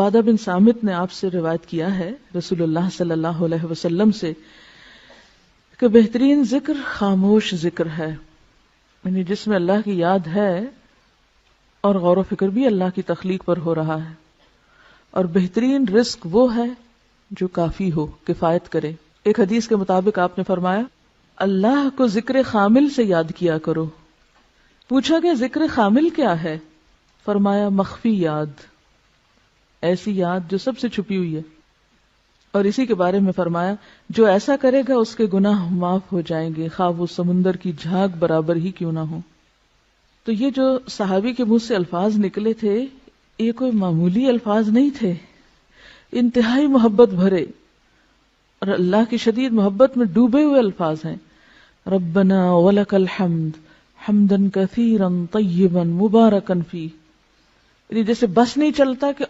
उबादा बिन सामित ने आपसे रिवायत किया है रसूलुल्लाह सल्लल्लाहु अलैहि वसल्लम से कि बेहतरीन जिक्र खामोश जिक्र है, यानी जिसमें अल्लाह की याद है और गौर फिक्र भी अल्लाह की तख्लीक पर हो रहा है। और बेहतरीन रिस्क वो है जो काफी हो, किफायत करे। एक हदीस के मुताबिक आपने फरमाया, अल्लाह को जिक्र खामिल से याद किया करो। पूछा कि जिक्र खामिल क्या है? फरमाया मख्फी याद, ऐसी याद जो सबसे छुपी हुई है। और इसी के बारे में फरमाया, जो ऐसा करेगा उसके गुनाह माफ हो जाएंगे, खा वो समुंदर की झाग बराबर ही क्यों ना हो। तो ये जो सहाबी के मुंह से अल्फाज निकले थे, ये कोई मामूली अल्फाज नहीं थे, इंतहाई मोहब्बत भरे और अल्लाह की शदीद मोहब्बत में डूबे हुए अल्फाज हैं। रब्बना वलकल हम्द हम्दन कसीरन तय्यबन मुबारकन फी। जैसे बस नहीं चलता कि